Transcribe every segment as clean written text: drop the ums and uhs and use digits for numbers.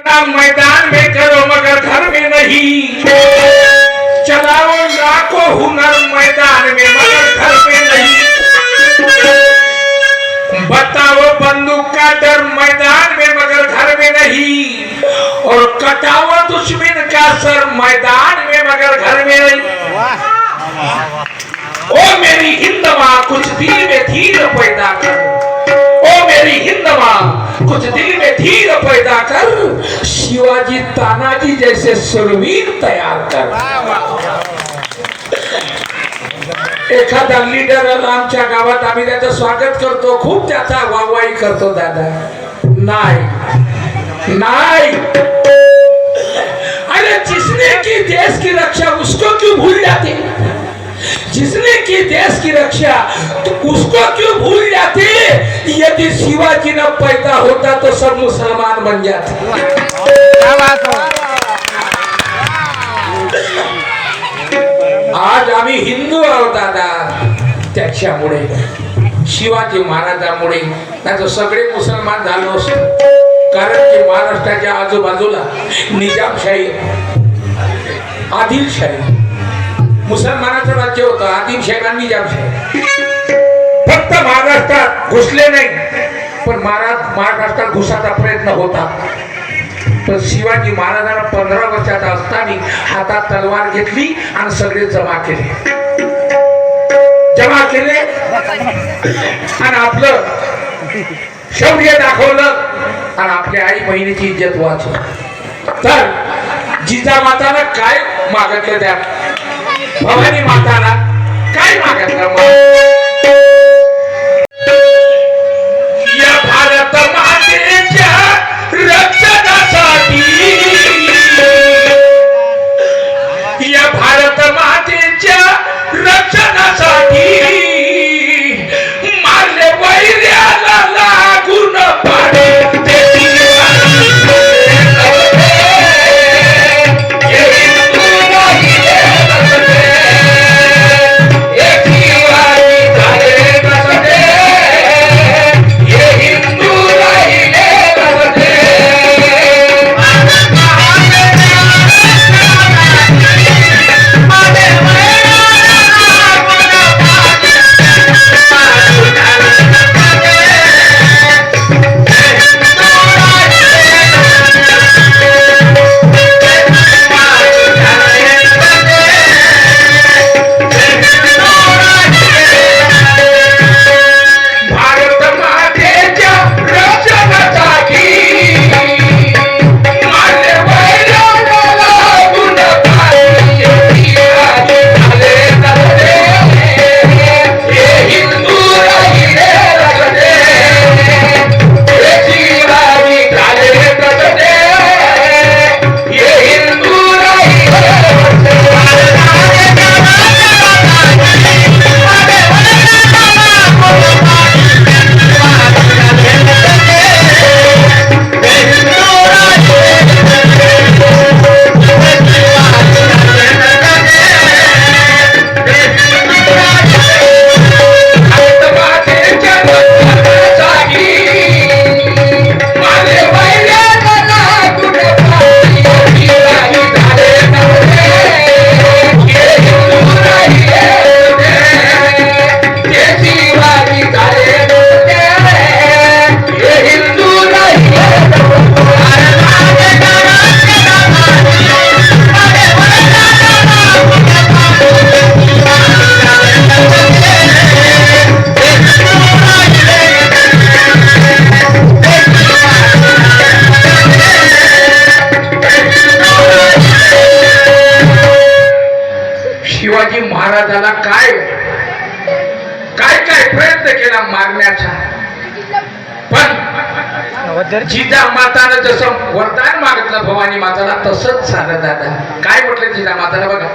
मैदान में करो मगर घर में नहीं, चलाओ लाखों हुनर मैदान में मगर घर में नहीं, बताओ बंदूक का डर मैदान में मगर घर में नहीं, और कटाओ दुश्मन का सर मैदान में मगर घर में नहीं। ओ मेरी हिंद माँ कुछ दिल में धीर पैदा कर, ओ मेरी हिंद माँ कुछ दिल में धीर पैदा कर, शिवाजी तानाजी जैसे सुरवीर तैयार कर। एखादा लीडर आमच्या गावात आम्ही त्याचं स्वागत करतो, खूप त्याचा वाहवाही करतो दादा, नाही नाही, अरे जिसने की देश की रक्षा उसको क्यों भूल जाते, जिसने की देश की रक्षा तो उसको क्यों भूल जाते, यदि शिवाजी न पैदा होता तो सब मुसलमान बन जाते। क्या बात हो। आज आम्ही हिंदू आहोत दादा, त्याच्यामुळे शिवाजी महाराजांमुळे नाही तर सगळे मुसलमान झालो असतो, कारण की महाराष्ट्राच्या आजूबाजूला निजामशाही आदिलशाही मुसलमानाचं राज्य होतं, आदिलशाही आणि निजामशाही। फक्त महाराष्ट्रात घुसले नाही, पण महाराष्ट्रात घुसाचा प्रयत्न होता, पण शिवाजी महाराजांना 15 वर्षाचा असताना हातात तलवार घेतली आणि सगळे जमा केले आणि आपलं शौर्य दाखवलं आणि आपल्या आई बहिणीची इज्जत वाचवली। तर जिजामाताला काय मागितलं, त्या भवानी माताला काय मागितलं, या भारत मातेच्या रक्षणासाठी, या भारत मातेच्या रक्षणासाठी मारले वैर्याला लागून पाडे शिवाजी महाराजाला काय काय काय प्रयत्न केला मारण्याचा, पण जिजामातानं जसं वरदान मागितलं भवानी माताला तसंच झालं दादा। काय म्हटलं जिजामाताला बघा,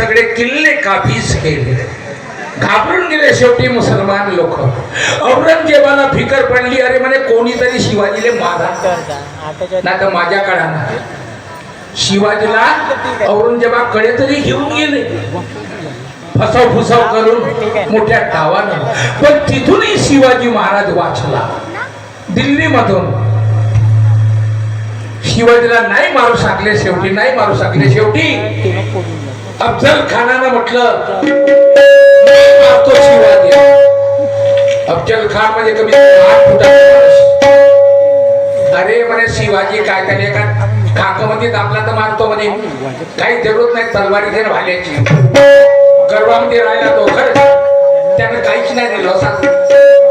सगळे किल्ले काबीज केले. घाबरून गेले शेवटी मुसलमान लोक. औरंगजेबाला फिकर पडली, अरे म्हणे कोणीतरी शिवाजीले मारा. नाही तर माझ्या काळानं शिवाजीला औरंगजेबाकडे तरी घेऊन गेले फसाव फुसाव करून मोठ्या डावानं. पण तिथूनही शिवाजी महाराज वाचला. दिल्लीमधून शिवाजीला नाही मारू शकले शेवटी, नाही मारू शकले शेवटी. अफजल खानानं म्हटलं मारतो शिवाजी. अफजल खान म्हणजे कमी 8 फुटाचा. अरे म्हणे शिवाजी काय त्याने का काकामध्ये दाबला तर मारतो म्हणे, काही जरूरत नाही तलवारीने भाल्याची. गर्भामध्ये राहिला तो खरं, त्याने काहीच नाही दिलं.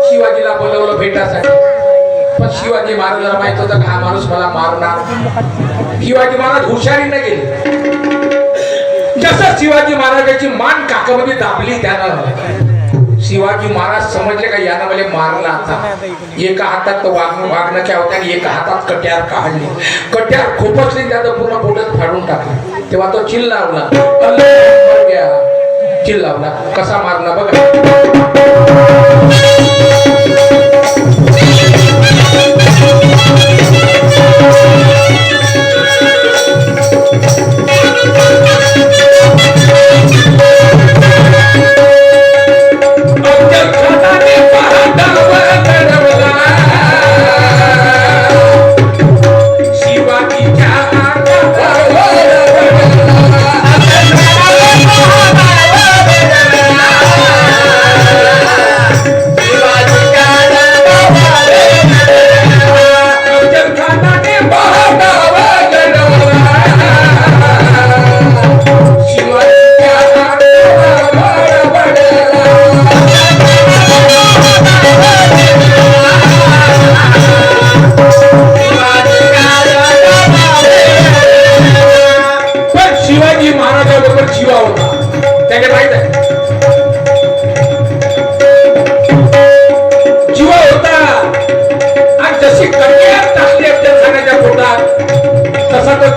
शिवाजीला बोलवलं भेटासाठी. पण शिवाजी महाराजाला माहित होतं का हा माणूस मला मारणार. शिवाजी महाराज हुशारीने गेले. जसं शिवाजी महाराजाची मान काकामध्ये दाबली त्यानं शिवाजी महाराज समजले का यानं मला मारला. आता एका हातात वागणं काय होत्या आणि एका हातात कट्यार काढली. कट्यार खोपसली, त्याचं पूर्ण पोटात फाडून टाकलं. तेव्हा तो चिल्लावला, चिल्लावला. कसा मारला बघा.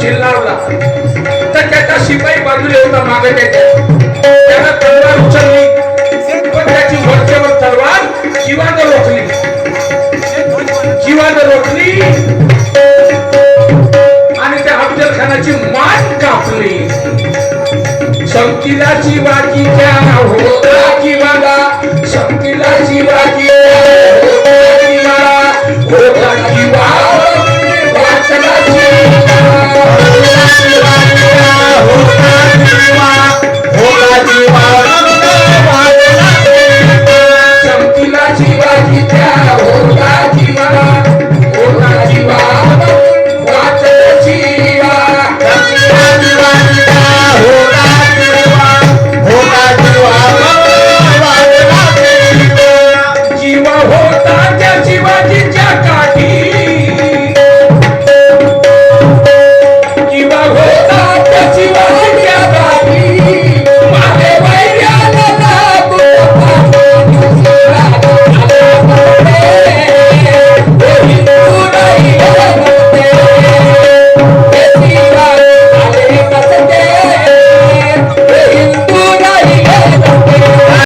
चिल्लावला तर त्याचा शिपाई बाजूला होता मागे. त्याला तलवार उचलली, पण त्याची वरच्यावर तलवार शिवानं रोखली. शिवानं रोखली आणि त्या अफजल खानाची मान कापली. संकीला शिवाजीच्या होता जीवाला, संकीला शिवाजी